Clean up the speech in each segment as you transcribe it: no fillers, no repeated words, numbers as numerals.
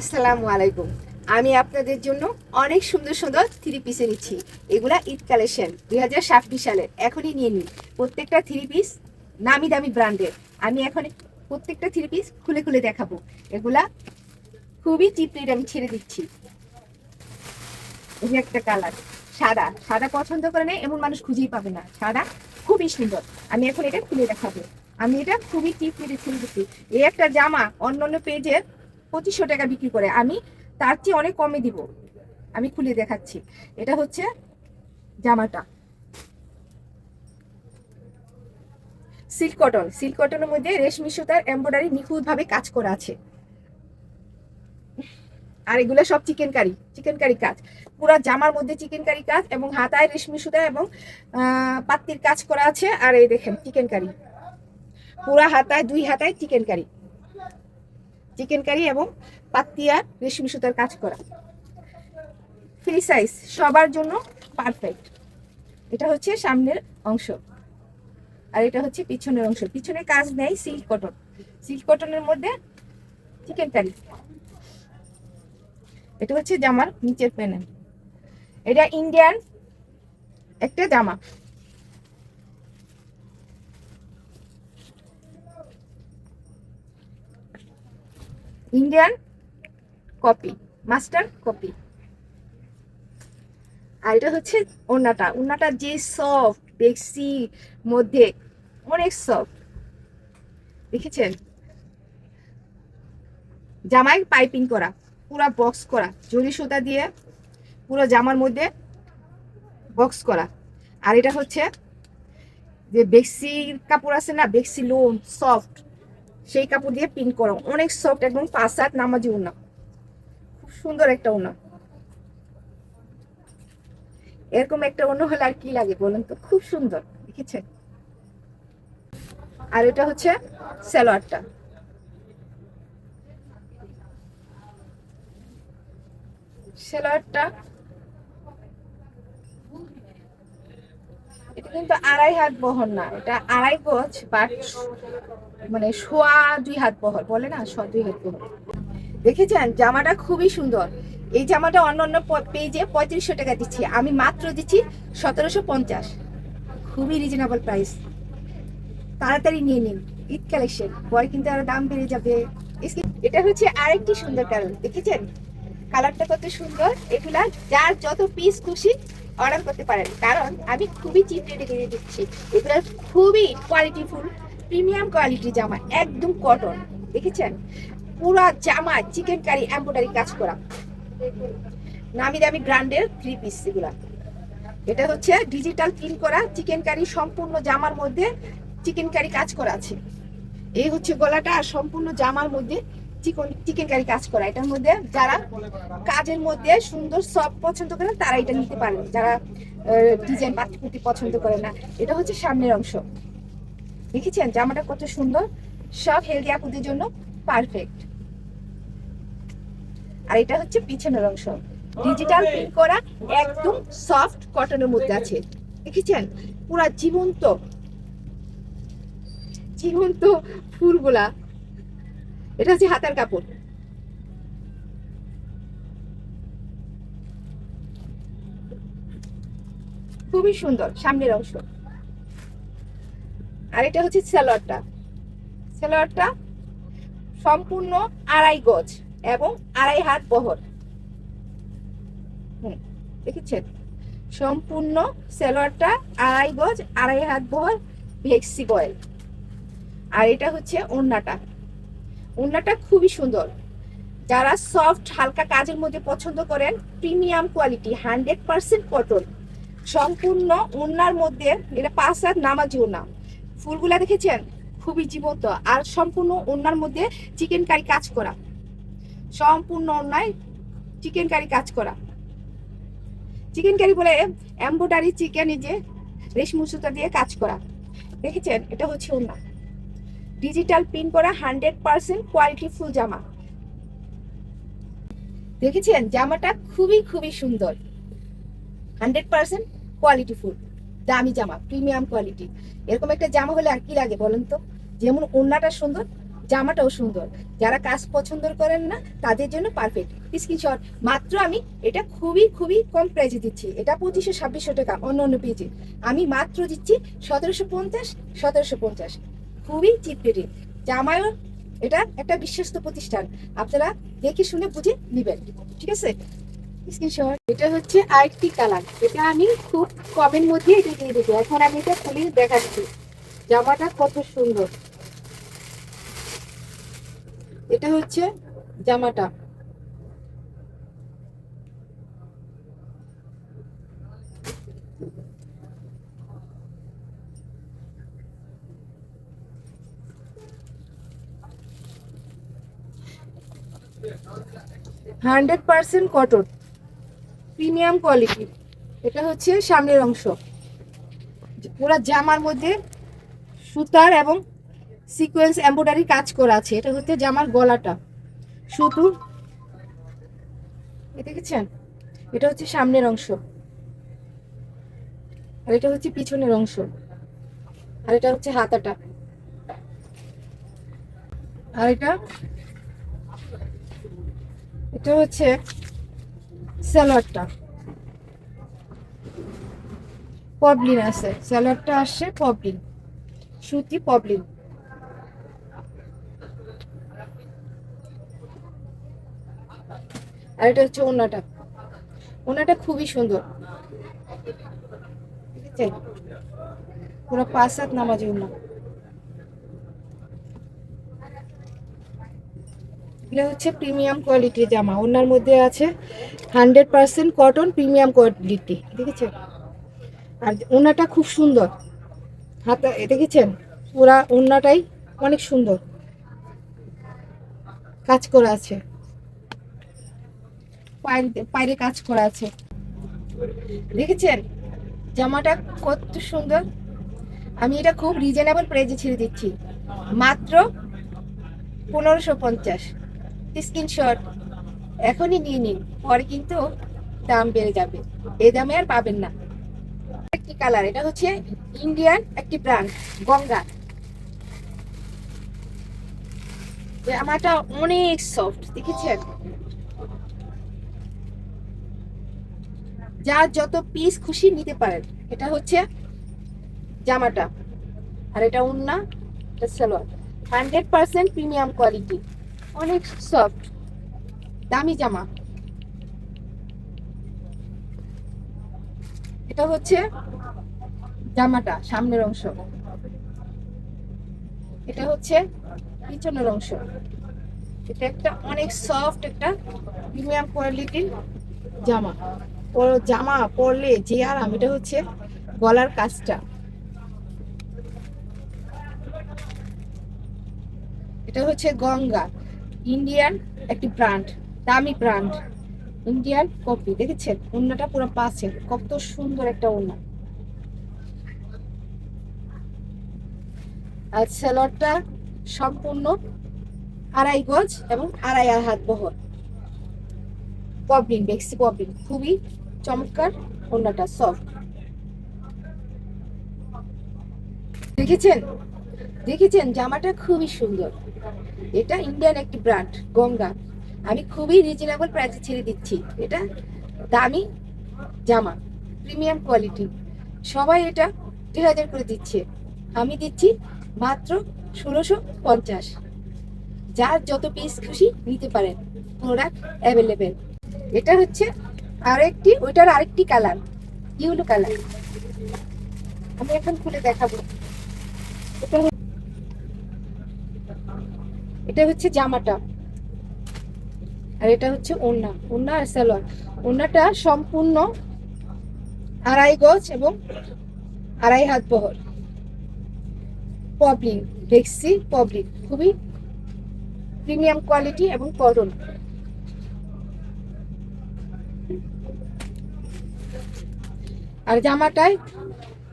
আসসালামু আলাইকুম। আমি আপনাদের জন্য অনেক সুন্দর সুন্দর থ্রি পিসে নিচ্ছি। এগুলা ঈদ কালেকশন 2026 সালের। এখনই নিয়ে নিন প্রত্যেকটা থ্রি পিস নামি দামি ব্র্যান্ডের। আমি এখন প্রত্যেকটা থ্রি পিস খুলে খুলে দেখাবো। এগুলা খুবই চিপ রেট আমি ছেড়ে দিচ্ছি। এই যে একটা কালার সাদা, সাদা পছন্দ করে না এমন মানুষ খুঁজেই পাবে না। সাদা খুবই সুন্দর। আমি এখন এটা খুলে দেখাবো। আমি এটা খুবই চিপ রেটে ছেড়ে দিচ্ছি। এই একটা জামা অন্যান্য পেজের 2500 টাকা বিক্রি করে, আমি তার চেয়ে অনেক কমে দিব। আমি খুলে দেখাচ্ছি। এটা হচ্ছে জামাটা সিল্ক কটন। সিল্ক কটনের মধ্যে রেশমি সুতার এমব্রয়ডারি নিখুঁত ভাবে কাজ করা আছে। আর এগুলো সব চিকেন কারি, চিকেন কারি কাজ। পুরো জামার মধ্যে চিকেন কারি কাজ এবং হাতায় রেশমি সুতা এবং পাত্তির কাজ করা আছে। আর এই দেখেন চিকেন কারি, পুরা হাতায় দুই হাতায় চিকেন কারি, চিকেন কারি এবং পাত্তি আর রেশমি সুতার কাজ করা। ফ্রি সাইজ, সবার জন্য পারফেক্ট। এটা হচ্ছে সামনের অংশ আর এটা হচ্ছে পিছনের অংশ। পিছনে কাজ নেই, সিল্ক কটন। সিল্ক কটনের মধ্যে চিকেন কারি। এটা হচ্ছে জামার নিচের প্যানেল। এটা ইন্ডিয়ান একটা জামা। Indian copy, master copy. আর এটা হচ্ছে ওড়নাটা। ওড়নাটা যে সফট দেখছি, মধ্যে অনেক সফট, দেখেছেন? জামায় পাইপিং করা, পুরা বক্স করা, জরি সুতা দিয়ে পুরো জামার মধ্যে বক্স করা। আর এটা হচ্ছে যে বেক্সির কাপড় আছে না, বেক্সি লোন সফট, সেই কাপড় দিয়ে পিন করা, অনেক সফট, একদম 5 হাত নামাজি ওড়না। খুব সুন্দর একটা ওড়না। এরকম একটা ওড়না হলে আর কি লাগে বলেন তো? খুব সুন্দর, দেখেছেন? আর এটা হচ্ছে সালোয়ারটা। সালোয়ারটা এটা কিন্তু 2.5 হাত বহর না, এটা 2.5 গজ, বাট মানে সোয়া 2 হাত বহর, বলে না, সোয়া 2 হাত বহর। দেখেছেন জামাটা খুবই সুন্দর। এই জামাটা অন্যান্য পেজে 3500 টাকা দিচ্ছি, আমি মাত্র দিচ্ছি 1750। খুবই রিজনেবল প্রাইস। তাড়াতাড়ি নিয়ে নিন, ঈদ কালেকশন, পরে কিন্তু আরো দাম বেড়ে যাবে। এটা হচ্ছে আরেকটি সুন্দর কালার, দেখেছেন কালারটা কত সুন্দর? এগুলা যার যত পিস খুশি অর্ডার করতে পারেন, কারণ আমি খুবই চিপ রেটে কিনে দিচ্ছি। এগুলা খুবই কোয়ালিটিফুল, প্রিমিয়াম কোয়ালিটি জামা, একদম কটন। দেখেছেন পুরা জামা চিকেন কারি এমব্রয়ডারি কাজ করা, নামি দামি ব্র্যান্ডের থ্রি পিস এগুলা। এটা হচ্ছে ডিজিটাল প্রিন্ট করা চিকেন কারি, সম্পূর্ণ জামার মধ্যে চিকেন কারি কাজ করা আছে। এই হচ্ছে গলাটা, আর সম্পূর্ণ জামার মধ্যে চিকেন কারি কাজ করা। এটার মধ্যে যারা কাজের মধ্যে সুন্দর সব পছন্দ করেন তারা এটা নিতে পারেন, যারা ডিজাইন পাতি পছন্দ করে না। এটা হচ্ছে সামনের অংশ। দেখেছেন জামাটা কত সুন্দর? সব হেলদি আপুদের জন্য পারফেক্ট। আর এটা হচ্ছে পিছনের অংশ, ডিজিটাল প্রিন্ট করা, একদম সফট কটনের মধ্যে আছে। দেখেছেন পুরা জীবন্ত জীবন্ত ফুলগুলা। এটা হচ্ছে হাতার কাপড়। খুবই সুন্দর সামনের অংশ। আর এটা হচ্ছে সালোয়ারটা। সালোয়ারটা সম্পূর্ণ 2.5 গজ এবং 2.5 হাত বহর। দেখেছেন সম্পূর্ণ সালোয়ারটা 2.5 গজ, 2.5 হাত বহর, ভেক্সি বয়েল। আর এটা হচ্ছে ওড়নাটা। ওড়নাটা খুবই সুন্দর। যারা সফট হালকা কাজের মধ্যে পছন্দ করেন, প্রিমিয়াম কোয়ালিটি, 100% কটন, সম্পূর্ণ ওড়নার মধ্যে। এটা 5 হাত নামাজি ওড়না। ফুলগুলা দেখেছেন খুবই জীবন্ত, আর সম্পূর্ণ ওড়নার মধ্যে চিকেন কারি কাজ করা, সম্পূর্ণ ওড়নায় চিকেন কারি কাজ করা। চিকেন কারি বলে এমব্রয়ডারি চিকেন, এই যে রেশমি সুতা দিয়ে কাজ করা। দেখেছেন এটা হচ্ছে ওড়না, ডিজিটাল প্রিন্ট করা, 100% কোয়ালিটি ফুল জামা। দেখেছেন জামাটা খুবই খুবই সুন্দর, 100% কোয়ালিটি ফুল, দামি জামা, প্রিমিয়াম কোয়ালিটি। এরকম একটা জামা হলে আর কি লাগে বলেন তো? যেমন ওড়নাটা সুন্দর, জামাটাও সুন্দর। যারা কাজ পছন্দ করেন না তাদের জন্য পারফেক্ট। স্ক্রিনশট। মাত্র আমি এটা খুবই খুবই কম প্রাইসে দিচ্ছি। এটা 2500-2600 টাকা অন্য অন্য পেজে, আমি মাত্র দিচ্ছি 1750। খুবই চিপ রেটে। জামায়ও এটা একটা বিশ্বস্ত প্রতিষ্ঠান, আপনারা দেখে শুনে বুঝে নেবেন, ঠিক আছে? স্ক্রিনশট। এটা হচ্ছে আরেকটি কালার, এটা আমি খুব কমের মধ্যে এটা দিয়ে দেবো। এখন আমি এটা খুলে দেখাচ্ছি জামাটা কত সুন্দর। এটা হচ্ছে জামাটা, hundred percent cotton, premium quality. এটা হচ্ছে সামনের অংশ, পুরো জামার মধ্যে সুতার এবং সিকোয়েন্স এমব্রয়ডারি কাজ করা আছে। এটা হচ্ছে জামার গলাটা, শুধু দেখেছেন? এটা হচ্ছে সামনের অংশ, আর এটা হচ্ছে পিছনের অংশ, আর এটা হচ্ছে হাতাটা, আর এটা এটা হচ্ছে সালোয়ারটা। পবলিন আছে, সালোয়ারটা আসছে পবলিন, সুতি পবলিন। আর এটা হচ্ছে ওড়নাটা, ওড়নাটা খুবই সুন্দর, দেখেছেন? পুরো 5 হাত নামাজি ওড়না। এটা হচ্ছে প্রিমিয়াম কোয়ালিটির জামা, ওড়নার মধ্যে আছে 100% কটন, প্রিমিয়াম কোয়ালিটি, দেখেছেন? আর ওড়নাটা খুব সুন্দর, হাতা দেখেছেন? পুরা ওড়নাটাই অনেক সুন্দর কাজ করা আছে, পায়ের কাজ করা আছে, দেখেছেন? জামাটা কত সুন্দর। আমি এটা খুব রিজনেবল প্রাইসে ছেড়ে দিচ্ছি, মাত্র 1550। স্ক্রিনশট। এখনই নিয়ে নিন, পরে কিন্তু দাম বেড়ে যাবে, এই দামে আর পাবেন না। একটি কালার, এটা হচ্ছে ইন্ডিয়ান একটি ব্র্যান্ড, গঙ্গা। জামাটা অনেক সফট, দেখেছেন? যার যত পিস খুশি নিতে পারেন। এটা হচ্ছে জামাটা, আর এটা ওড়না, এটা সালোয়ার। 100% প্রিমিয়াম কোয়ালিটি, অনেক সফট, দামি জামা। এটা হচ্ছে জামাটা সামনের অংশ, এটা হচ্ছে পিছনের অংশ। এটা একটা অনেক সফট একটা প্রিমিয়াম কোয়ালিটির জামা। জামা পরলে যে আরাম, এটা হচ্ছে গলার কাজটা। এটা হচ্ছে গঙ্গা, ইন্ডিয়ান একটি ব্র্যান্ড, দামি ব্র্যান্ড, ইন্ডিয়ান কপি। দেখেছেন? ওড়নাটা পুরো পাঁচের, কত সুন্দর একটা ওড়না। আর সালোয়ারটা সম্পূর্ণ 2.5 গজ এবং 2.5 হাত বহর, পবলিন, বেক্সি পবলিন, খুবই চমৎকার ওড়নাটা, সফট। দেখেছেন? দেখেছেন? জামাটা খুবই সুন্দর। এটা ইন্ডিয়ান একটি ব্র্যান্ড, গঙ্গা। আমি খুবই রিজনেবল প্রাইসে ছেড়ে দিচ্ছি। এটা দামি জামা, প্রিমিয়াম কোয়ালিটি। সবাই এটা 2000 করে দিচ্ছে, আমি দিচ্ছি মাত্র 1650। যার যত পিস খুশি নিতে পারেন, প্রোডাক্ট অ্যাভেলেবেল। এটা হচ্ছে আরেকটি, ওইটার আরেকটি কালার, ইউলো কালার। আমি এখন খুলে দেখাবো। এটা এটা হচ্ছে জামাটা, আর এটা হচ্ছে ওড়না, ওড়না আর সালোয়ার। ওড়নাটা সম্পূর্ণ 2.5 গজ এবং 2.5 হাত বহর, পবলিন, বেক্সি পবলিন, খুবই প্রিমিয়াম কোয়ালিটি এবং কটন। আর জামাটায়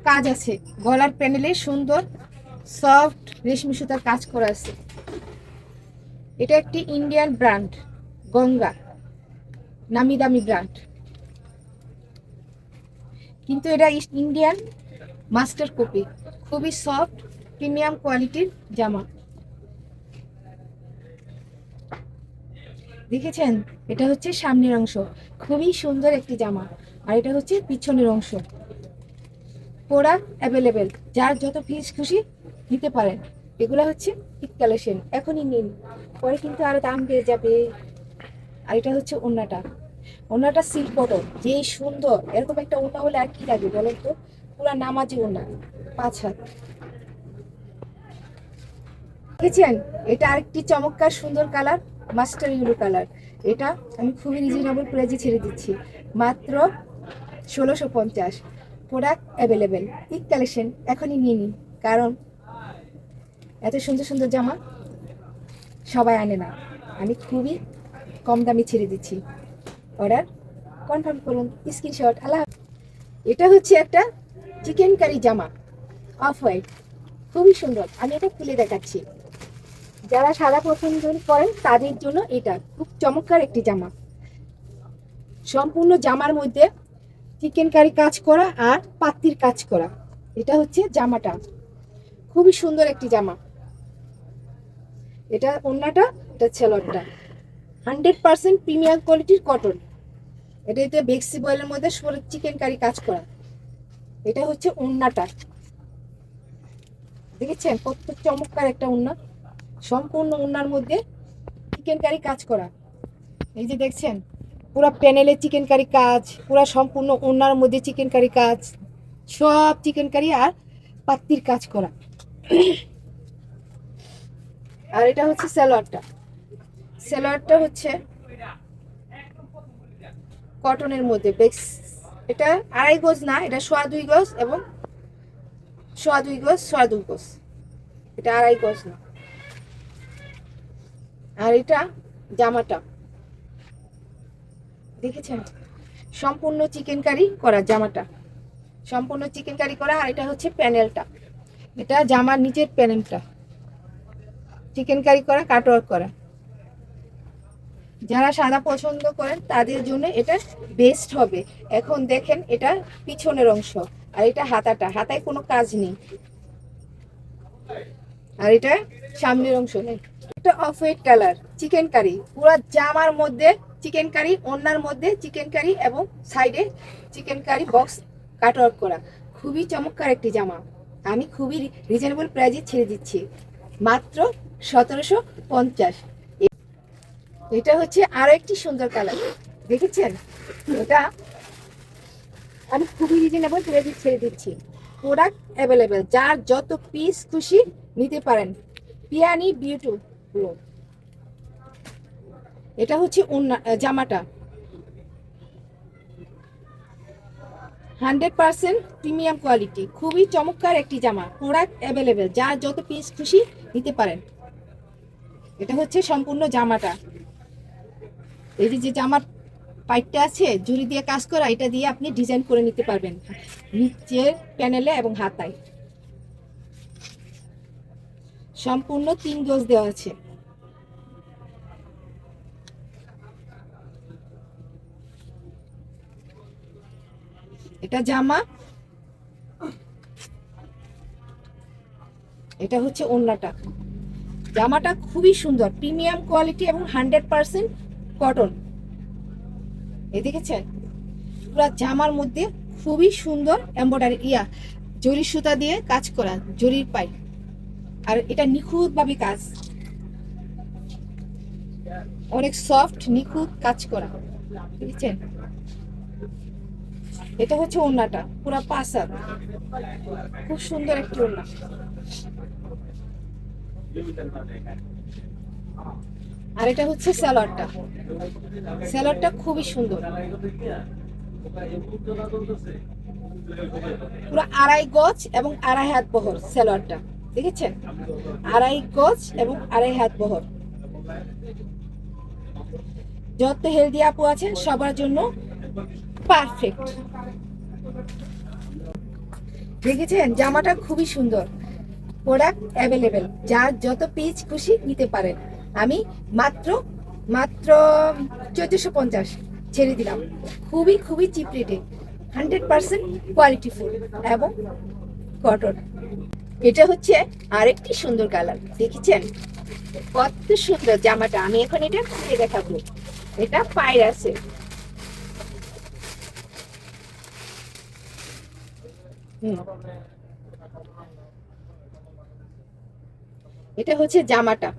কাজ আছে, গলার প্যানেলে সুন্দর সফট রেশমি সুতার কাজ করা আছে। এটা একটি ইন্ডিয়ান ব্র্যান্ড, গঙ্গা, নামি দামি ব্র্যান্ড, কিন্তু এটা ইন্ডিয়ান মাস্টার কপি, খুবই সফট প্রিমিয়াম কোয়ালিটির জামা। দেখেছেন, এটা হচ্ছে সামনের অংশ, খুবই সুন্দর একটি জামা। আর এটা হচ্ছে পিছনের অংশ। প্রোডাক্ট অ্যাভেলেবেল, যার যত পিস খুশি নিতে পারেন। এগুলো হচ্ছে ঈদ কালেকশন, এখনই নিন, পরে কিন্তু আরো দাম বেড়ে যাবে। আর এটা হচ্ছে ওড়নাটা, ওড়নাটা সিল্ক কটন, যে সুন্দর। এরকম একটা ওড়না হলে আর কি লাগে বলেন তো, পুরা নামাজি ওড়না, 5 হাত। দেখেছেন, এটা আরেকটি চমৎকার সুন্দর কালার, মাস্টার ইউলো কালার। এটা আমি খুবই রিজনেবল প্রাইসে ছেড়ে দিচ্ছি, মাত্র 1650। প্রোডাক্ট অ্যাভেলেবেল, ঈদ কালেকশন, এখনই নিয়ে নিন। কারণ এত সুন্দর সুন্দর জামা সবাই আনে না, আমি খুবই কম দামে ছেড়ে দিচ্ছি। অর্ডার কনফার্ম করুন, স্ক্রিনশট। আল্লাহ। এটা হচ্ছে একটা চিকেন কারি জামা, অফ হোয়াইট, খুবই সুন্দর। আমি এটা খুলে দেখাচ্ছি, যারা সাদা পছন্দ করেন তাদের জন্য এটা খুব চমৎকার একটি জামা। সম্পূর্ণ জামার মধ্যে চিকেন কারি কাজ করা আর পাত্তির কাজ করা। এটা হচ্ছে জামাটা, খুবই সুন্দর একটি জামা। এটা ওড়নাটা, এটা ছেলরটা, 100% প্রিমিয়াম কোয়ালিটির কটন। এটাতে বেক্সি বয়েলের মধ্যে চিকেন কারি কাজ করা। এটা হচ্ছে ওড়নাটা, দেখেছেন কত চমৎকার একটা ওড়না। সম্পূর্ণ ওড়নার মধ্যে চিকেন কারি কাজ করা। এই যে দেখছেন, পুরো প্যানেলে চিকেন কারি কাজ, পুরো সম্পূর্ণ ওড়নার মধ্যে চিকেন কারি কাজ, সব চিকেন কারি আর পাত্তির কাজ করা। আর এটা হচ্ছে সালোয়ারটা, সালোয়ারটা হচ্ছে কটনের মধ্যে বেক্স। এটা 2.5 গজ না, এটা 2.25 গজ এবং 2.25 গজ, 2.25 গজ, এটা 2.5 গজ না। আর এটা জামাটা দেখেছেন, সম্পূর্ণ চিকেন কারি করা জামাটা, সম্পূর্ণ চিকেন কারি করা। আর এটা হচ্ছে প্যানেলটা, এটা জামার নিচের প্যানেলটা চিকেন কারি করা, কাটওয়ার্ক করা। যারা সাদা পছন্দ করেন তাদের জন্য এটা বেস্ট হবে। এখন দেখেন, এটা পিছনের অংশ, আর এটা হাতাটা, হাতায় কোনো কাজ নেই। আর এটা সামনের অংশ নেই। এটা off white colour, chicken curry, পুরো জামার মধ্যে চিকেন কারি, ওড়নার মধ্যে চিকেন কারি এবং সাইডে চিকেন কারি বক্স কাটওয়ার্ক করা। খুবই চমৎকার একটি জামা, আমি খুবই রিজনেবল প্রাইসে ছেড়ে দিচ্ছি, মাত্র 1750। এটা হচ্ছে আরো একটি সুন্দর কালার, দেখেছেন? এটা আমি খুবই রিজনেবল প্রাইসে ছেড়ে দিচ্ছি। প্রোডাক্ট অ্যাভেলেবেল, যার যত পিস খুশি নিতে পারেন। পিয়ানি বিউটিফুল, এটা হচ্ছে জামাটা 100% প্রিমিয়াম কোয়ালিটি, খুবই চমৎকার একটি জামা। প্রোডাক্ট অ্যাভেলেবেল, যার যত পিস খুশি নিতে পারেন। এটা হচ্ছে সম্পূর্ণ জামাটা। এই যে জামার পাইপটা আছে জুড়ি দিয়ে কাজ করা, এটা দিয়ে আপনি ডিজাইন করে নিতে পারবেন নিচের প্যানেলে এবং হাতায়। সম্পূর্ণ 3 গজ দেওয়া আছে। এটা জামা, এটা হচ্ছে ওড়নাটা। জামাটা খুবই সুন্দর, প্রিমিয়াম কোয়ালিটি এবং 100% কটন। এই দেখেছেন, পুরো জামার মধ্যে খুবই সুন্দর এমব্রয়ডারি জরি সুতা দিয়ে কাজ করা, জরির পাই। আর এটা নিখুঁত ভাবে কাজ, অনেক সফট নিখুঁত কাজ করা, দেখেছেন? এটা হচ্ছে ওড়নাটা, পুরো 5 হাত, খুব সুন্দর একটি ওড়না। আর এটা হচ্ছে সালোয়ারটা, সালোয়ারটা খুবই সুন্দর, পুরো 2.5 গজ এবং 2.5 হাত বহর সালোয়ারটা, দেখেছেন? 2.5 গজ এবং 2.5 হাত বহর। যত হেলদি আপু আছেন সবার জন্য পারফেক্ট। দেখেছেন, জামাটা খুবই সুন্দর। প্রোডাক্ট অ্যাভেলেবেল, যার যত পিস খুশি নিতে পারেন। আমি মাত্র 1450 ছেড়ে দিলাম, খুবই খুবই চিপ রেটে, 100% কোয়ালিটি ফুল এবং কটন। এটা হচ্ছে আরেকটি সুন্দর কালার, দেখেছেন? কত সুন্দর জামাটা, আমি এখন এটা খুলে দেখাবো। এটা পায়ের আছে, এটা হচ্ছে জামাটা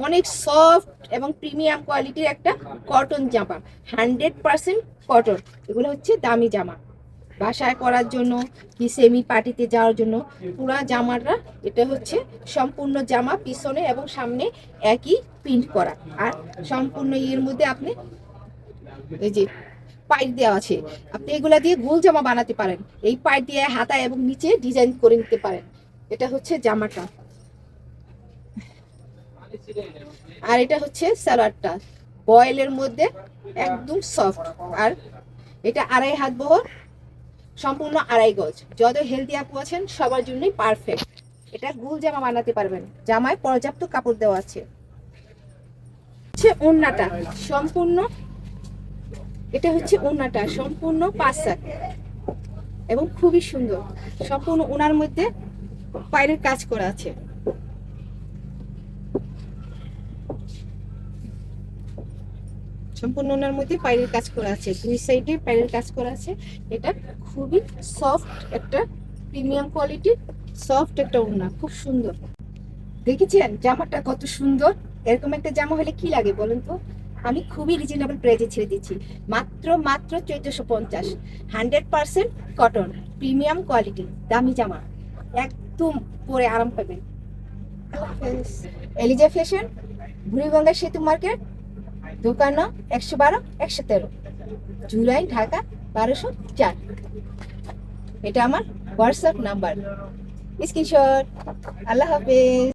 অনেক সফট এবং প্রিমিয়াম কোয়ালিটির একটা কটন জামা, 100% কটন। এগুলো হচ্ছে দামি জামা, বাসায় পরার জন্য কি সেমি পার্টিতে যাওয়ার জন্য পুরা জামাটা। এটা হচ্ছে সম্পূর্ণ জামা, পিছনে এবং সামনে একই প্রিন্ট করা, আর সম্পূর্ণ এর মধ্যে আপনি এই যে পাইপ দেওয়া আছে, আপনি এগুলা দিয়ে গোল জামা বানাতে পারেন, এই পাইপ দিয়ে হাতা এবং নিচে ডিজাইন করে নিতে পারেন। এটা হচ্ছে জামাটা, আর এটা হচ্ছে সালোয়ারটা বয়েলের মধ্যে একদম সফট। আর এটা 2.5 হাত বহর, সম্পূর্ণ 2.5 গজ। যত হেলদি আপু আছেন সবার জন্যই পারফেক্ট। এটা গোল জামা বানাতে পারবেন, জামায় পর্যাপ্ত কাপড় দেওয়া আছে। হচ্ছে ওড়নাটা সম্পূর্ণ, এটা হচ্ছে ওড়নাটা সম্পূর্ণ 5 হাত এবং খুবই সুন্দর। সম্পূর্ণ ওনার মধ্যে পায়ের কাজ করা আছে, সম্পূর্ণ ওনার মধ্যে পায়ের কাজ করা আছে, 2 সাইডে পায়ের কাজ করা আছে। এটা খুবই সফট একটা প্রিমিয়াম কোয়ালিটির সফট একটা ওড়না, খুব সুন্দর। দেখেছেন জামাটা কত সুন্দর? এরকম একটা জামা হলে কি লাগে বলেন তো? আমি খুবই রিজনেবল প্রাইসে ছেড়ে দিচ্ছি, মাত্র 1450। 100% কটন, প্রিমিয়াম কোয়ালিটি, দামি জামা, একদম পরে আরাম পাবেন। এলিজা ফ্যাশন, বুড়িগঙ্গা সেতু মার্কেট, দোকান 112 113, জুলাই, ঢাকা 1204। এটা আমার হোয়াটসঅ্যাপ নাম্বার, স্ক্রিনশট। আল্লাহ হাফেজ।